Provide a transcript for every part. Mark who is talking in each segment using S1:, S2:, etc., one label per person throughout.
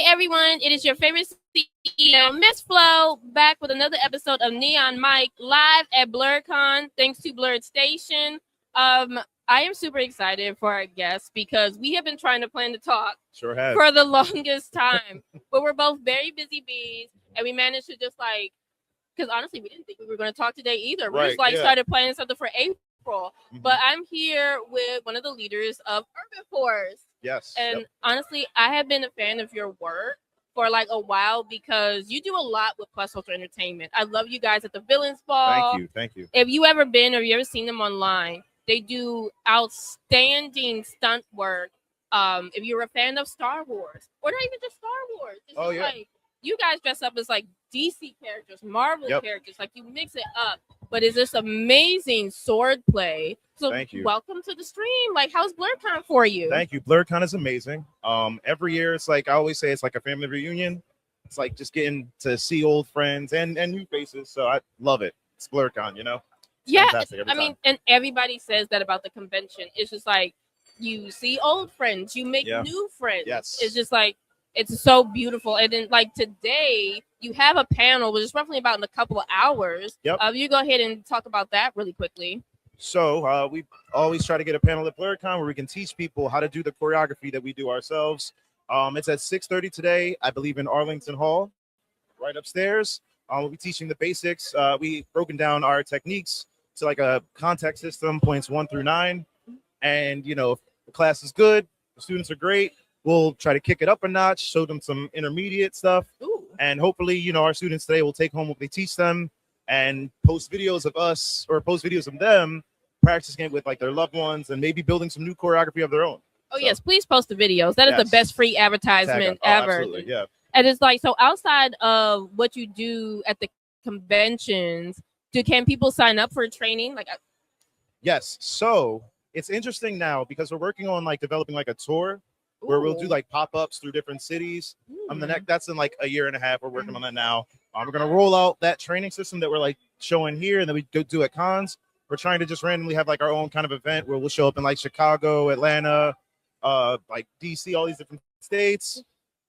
S1: everyone, it is your favorite CEO, Miss Flo, back with another episode of Neon Mike live at BlurCon. Thanks to Blurred Station. I am super excited for our guests because we have been trying to plan to talk
S2: Sure have.
S1: for the longest time, but we're both very busy bees, and we managed to just because honestly, we didn't think we were going to talk today either. We just started planning something for April. But I'm here with one of the leaders of Urban Force.
S2: Yes.
S1: And honestly, I have been a fan of your work for a while because you do a lot with Plus Ultra Entertainment. I love you guys at the Villains Ball.
S2: Thank you.
S1: If you ever been or you ever seen them online, they do outstanding stunt work. If you're a fan of Star Wars, or not even just Star Wars, it's you guys dress up as DC characters, Marvel characters, you mix it up. But it's just amazing sword play. So
S2: thank you.
S1: Welcome to the stream. How's BlurCon for you?
S2: Thank you. BlurCon is amazing. Every year it's I always say it's like a family reunion. It's just getting to see old friends and new faces. So I love it. It's BlurCon, It's
S1: I mean, and everybody says that about the convention. It's just you see old friends, you make new friends.
S2: Yes.
S1: It's just it's so beautiful. And then today you have a panel, which is roughly about in a couple of hours.
S2: Yep.
S1: You go ahead and talk about that really quickly.
S2: So we always try to get a panel at BlurCon where we can teach people how to do the choreography that we do ourselves. It's at 6:30 today, I believe, in Arlington Hall, right upstairs. We'll be teaching the basics. We've broken down our techniques to a contact system, points 1 through 9. And, if the class is good, the students are great, we'll try to kick it up a notch, show them some intermediate stuff.
S1: Ooh.
S2: And hopefully, our students today will take home what they teach them and post videos of us or post videos of them practicing it with their loved ones and maybe building some new choreography of their own.
S1: Oh, so, yes, please post the videos. That is the best free advertisement ever.
S2: Absolutely, yeah.
S1: And it's so outside of what you do at the conventions, can people sign up for training?
S2: Yes. So it's interesting now because we're working on developing a tour where we'll do pop-ups through different cities. That's in a year and a half. We're working on that now. We're going to roll out that training system that we're showing here and then we go do at cons. We're trying to just randomly have our own kind of event where we'll show up in Chicago, Atlanta, DC, all these different states,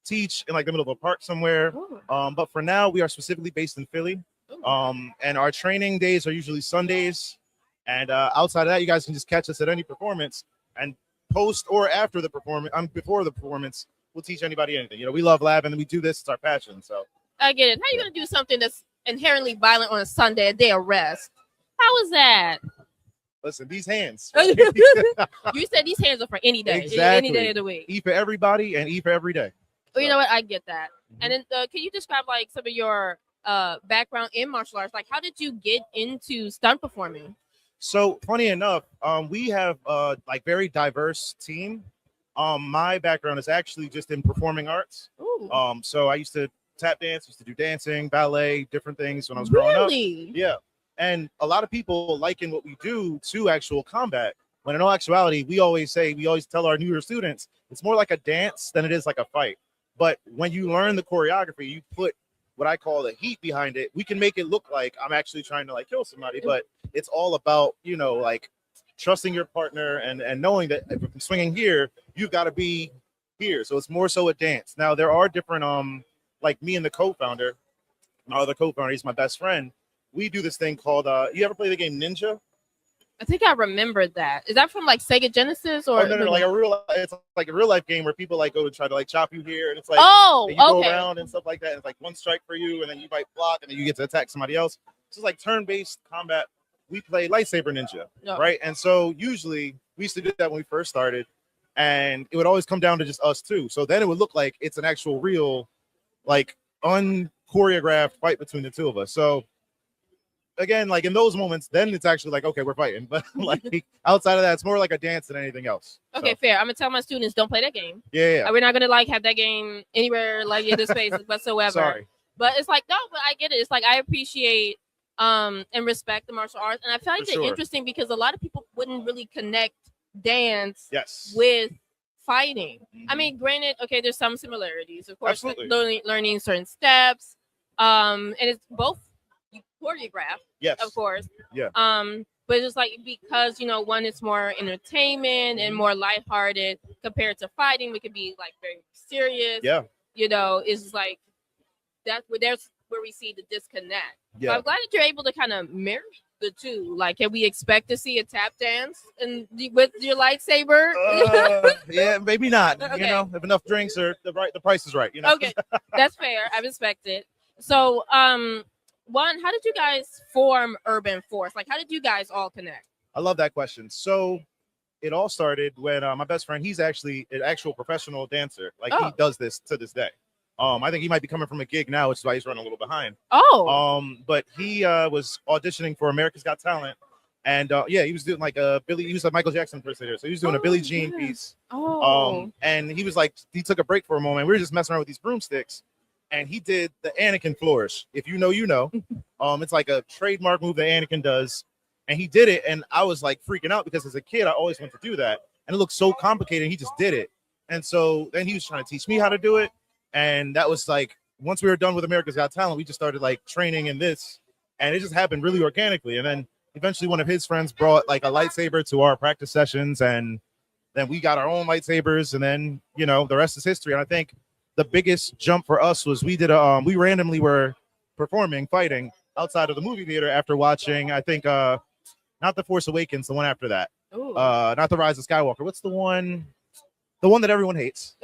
S2: teach in the middle of a park somewhere. But for now, we are specifically based in Philly. And our training days are usually Sundays. And outside of that, you guys can just catch us at any performance and post or after the performance, before the performance, we'll teach anybody anything. We love lab and we do this. It's our passion. So
S1: I get it. How are you going to do something that's inherently violent on a Sunday, a day of rest? How is that?
S2: Listen, these hands.
S1: You said these hands are for any day.
S2: Exactly.
S1: Any day of the week.
S2: E for everybody and E for every day.
S1: Well, you know what? I get that. And then can you describe some of your background in martial arts? How did you get into stunt performing?
S2: So funny enough, we have very diverse team. My background is actually just in performing arts.
S1: Ooh.
S2: So I used to tap dance, used to do dancing, ballet, different things when I was growing up. Yeah. And a lot of people liken what we do to actual combat. When in all actuality, we always tell our newer students, it's more like a dance than it is like a fight. But when you learn the choreography, you put what I call the heat behind it. We can make it look like I'm actually trying to kill somebody, but it's all about, trusting your partner and knowing that if I'm swinging here, you've got to be here. So it's more so a dance. Now there are different, me and the co-founder, my other co-founder, he's my best friend. We do this thing called, you ever play the game Ninja?
S1: I think I remembered that. Is that from Sega Genesis or?
S2: Oh, no, it's like a real life game where people go to try to chop you here, and it's you go around and stuff like that. And it's one strike for you, and then you might block, and then you get to attack somebody else. So it's turn-based combat. We play lightsaber ninja, right? And so usually we used to do that when we first started, and it would always come down to just us two. So then it would look like it's an actual real, unchoreographed fight between the two of us. So again, in those moments, then it's actually okay, we're fighting. But outside of that, it's more like a dance than anything else.
S1: Okay, fair. I'm gonna tell my students don't play that game.
S2: Yeah.
S1: We're not gonna have that game anywhere in the space whatsoever.
S2: Sorry.
S1: But it's no, but I get it. It's I appreciate and respect the martial arts, and I find it interesting because a lot of people wouldn't really connect dance with fighting. I mean, granted, okay, there's some similarities, of course, learning certain steps, and it's both choreographed, of course.
S2: Yeah.
S1: But it's because one is more entertainment and more lighthearted compared to fighting, we could be very serious.
S2: Yeah.
S1: is like that's where we see the disconnect.
S2: Yeah.
S1: So I'm glad that you're able to kind of marry the two. Like, can we expect to see a tap dance with your lightsaber?
S2: Yeah, maybe not.
S1: Okay.
S2: If enough drinks or the price is right.
S1: Okay, that's fair. I respect it. So, one, how did you guys form Urban Force? Like, how did you guys all connect?
S2: I love that question. So, it all started when my best friend, he's actually an actual professional dancer. Like, he does this to this day. I think he might be coming from a gig now, which is why he's running a little behind. But he was auditioning for America's Got Talent, and he was doing like he was a Michael Jackson impersonator, so he was doing a Billie Jean piece. And he was like, he took a break for a moment. We were just messing around with these broomsticks, and he did the Anakin flourish. If you know, you know. It's like a trademark move that Anakin does, and he did it, and I was like freaking out because as a kid I always wanted to do that, and it looked so complicated. And he just did it, and so then he was trying to teach me how to do it. And that was like, once we were done with America's Got Talent, we just started like training in this, and it just happened really organically. And then eventually one of his friends brought like a lightsaber to our practice sessions, and then we got our own lightsabers, and then, the rest is history. And I think the biggest jump for us was we randomly were performing, fighting outside of the movie theater after watching, I think, not The Force Awakens, the one after that. Not The Rise of Skywalker. What's the one that everyone hates?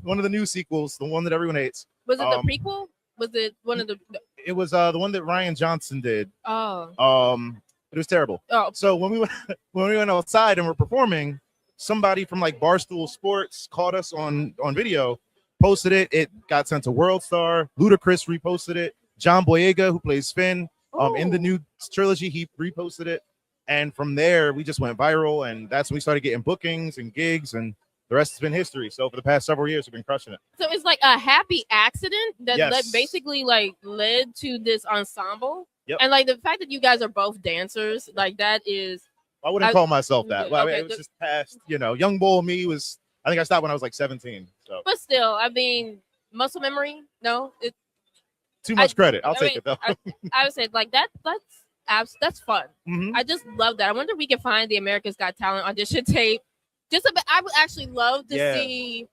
S2: One of the new sequels, the one that everyone hates.
S1: Was it the prequel? Was it one of the?
S2: It was the one that Rian Johnson did. It was terrible. So when we went outside and were performing, somebody from like Barstool Sports caught us on video, posted it. It got sent to World Star. Ludacris reposted it. John Boyega, who plays Finn, in the new trilogy, he reposted it. And from there, we just went viral, and that's when we started getting bookings and gigs, and the rest has been history. So for the past several years, we've been crushing it.
S1: So it's like a happy accident that basically like led to this ensemble.
S2: Yep.
S1: And like the fact that you guys are both dancers, like that is.
S2: I wouldn't call myself that. Well, it was just past, young bull me was. I think I stopped when I was like 17. So.
S1: But still, I mean, muscle memory. No, it's
S2: too much credit. I'll take it though.
S1: I would say like that's fun.
S2: Mm-hmm.
S1: I just love that. I wonder if we can find the America's Got Talent audition tape. I would actually love to see.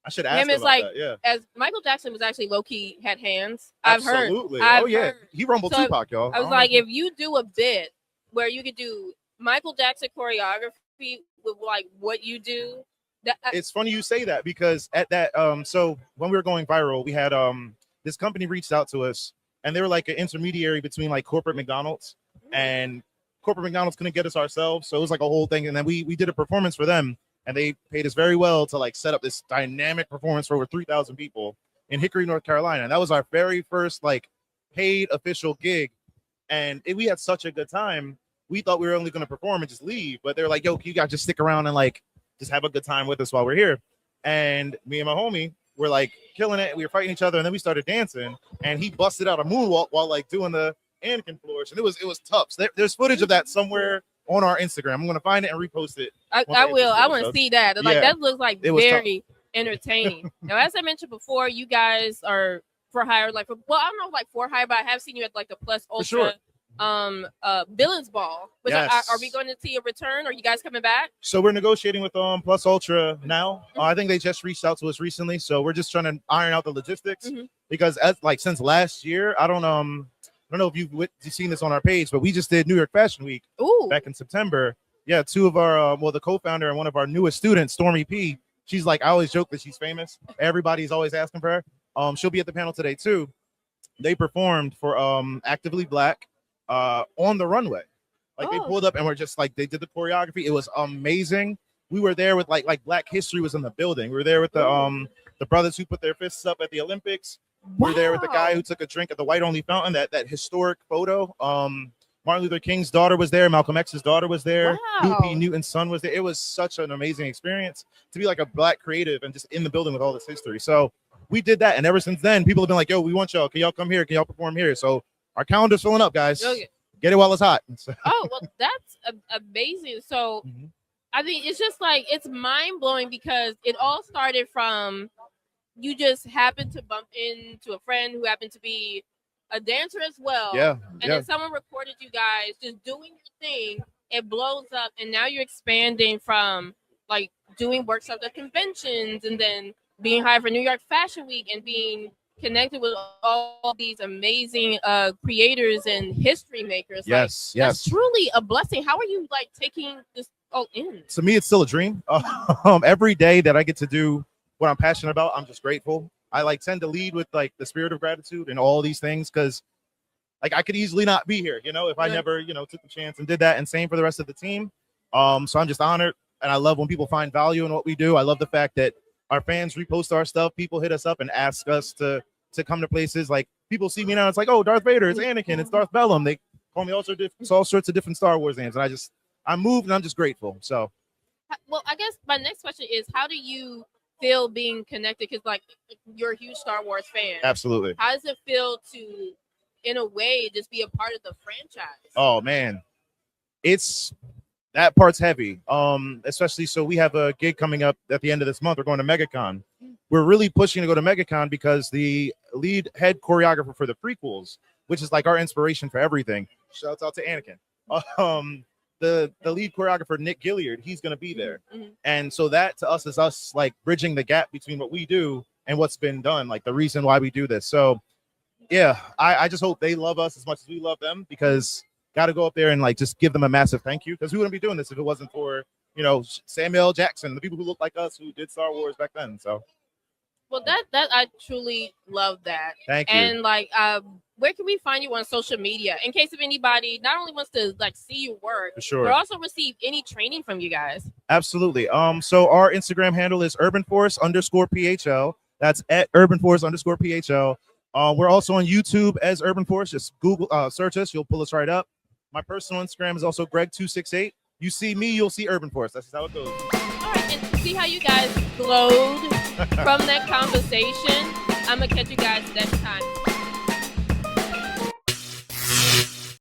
S2: I should ask him
S1: as like
S2: that,
S1: as Michael Jackson was actually low key had hands.
S2: Absolutely.
S1: I've heard.
S2: He rumbled Tupac, y'all.
S1: I was like, if you do a bit where you could do Michael Jackson choreography with like what you do.
S2: It's funny you say that because at that so when we were going viral, we had this company reached out to us, and they were like an intermediary between like corporate McDonald's and corporate McDonald's couldn't get us ourselves, so it was like a whole thing. And then we did a performance for them, and they paid us very well to like set up this dynamic performance for over 3,000 people in Hickory, North Carolina. And that was our very first like paid official gig, and we had such a good time. We thought we were only going to perform and just leave, but they're like, yo, you guys just stick around and like just have a good time with us while we're here. And me and my homie were like killing it. We were fighting each other, and then we started dancing, and he busted out a moonwalk while like doing the Anakin flourish, and it was tough. So there's footage of that somewhere on our Instagram. I'm gonna find it and repost it.
S1: I will. I want to see that. Like that looks like very entertaining. Now, as I mentioned before, you guys are for hire. Like, I don't know, like for hire, but I have seen you at like the Plus Ultra Villains Ball. Are we going to see a return? Are you guys coming back?
S2: So we're negotiating with Plus Ultra now. I think they just reached out to us recently, so we're just trying to iron out the logistics because since last year, I don't know if you've seen this on our page, but we just did New York Fashion Week back in September. Yeah, two of our the co-founder and one of our newest students, Stormy P. She's like, I always joke that she's famous. Everybody's always asking for her. She'll be at the panel today too. They performed for Actively Black on the runway. Like they pulled up and were just like, they did the choreography. It was amazing. We were there with like Black History was in the building. We were there with the brothers who put their fists up at the Olympics. Wow. We were there with the guy who took a drink at the White Only Fountain, that historic photo. Martin Luther King's daughter was there. Malcolm X's daughter was there. P. Newton's son was there. It was such an amazing experience to be like a Black creative and just in the building with all this history. So we did that. And ever since then, people have been like, yo, we want y'all. Can y'all come here? Can y'all perform here? So our calendar's filling up, guys. Okay. Get it while it's hot.
S1: Well, that's amazing. So, I mean, it's just like, it's mind blowing because it all started from you just happened to bump into a friend who happened to be a dancer as well.
S2: Yeah.
S1: And then someone recorded you guys just doing your thing. It blows up. And now you're expanding from like doing workshops at conventions and then being hired for New York Fashion Week and being connected with all these amazing creators and history makers.
S2: Yes,
S1: That's truly a blessing. How are you like taking this all in?
S2: To me, it's still a dream. Every day that I get to do what I'm passionate about, I'm just grateful. I like tend to lead with like the spirit of gratitude and all these things, because like I could easily not be here, if I never, took the chance and did that. And same for the rest of the team. So I'm just honored, and I love when people find value in what we do. I love the fact that our fans repost our stuff. People hit us up and ask us to come to places. Like people see me now, it's like, oh, Darth Vader, it's Anakin, it's Darth Bellum. They call me all sorts of different Star Wars names, and I'm moved and I'm just grateful. So,
S1: well, I guess my next question is, how do you feel being connected? Because like you're a huge Star Wars fan.
S2: Absolutely.
S1: How does it feel to, in a way, just be a part of the franchise?
S2: Oh man, that part's heavy. Especially so we have a gig coming up at the end of this month. We're going to MegaCon. We're really pushing to go to MegaCon because the lead head choreographer for the prequels, which is like our inspiration for everything. Shouts out to Anakin. The lead choreographer, Nick Gilliard, he's going to be there. Mm-hmm. And so that to us is us like bridging the gap between what we do and what's been done, like the reason why we do this. So yeah, I just hope they love us as much as we love them, because got to go up there and like just give them a massive thank you, because we wouldn't be doing this if it wasn't for, Samuel L. Jackson, the people who look like us who did Star Wars back then. So
S1: well, that I truly love that.
S2: Thank you.
S1: And like where can we find you on social media in case if anybody not only wants to like see your work,
S2: for sure,
S1: but also receive any training from you guys?
S2: Absolutely. So our Instagram handle is urbanforce_PHL. That's at urbanforce_PHL. We're also on YouTube as Urban Force. Just Google, search us. You'll pull us right up. My personal Instagram is also Greg268. You see me, you'll see Urban Force. That's how it goes.
S1: All right, and see how you guys glowed from that conversation. I'm gonna catch you guys next time.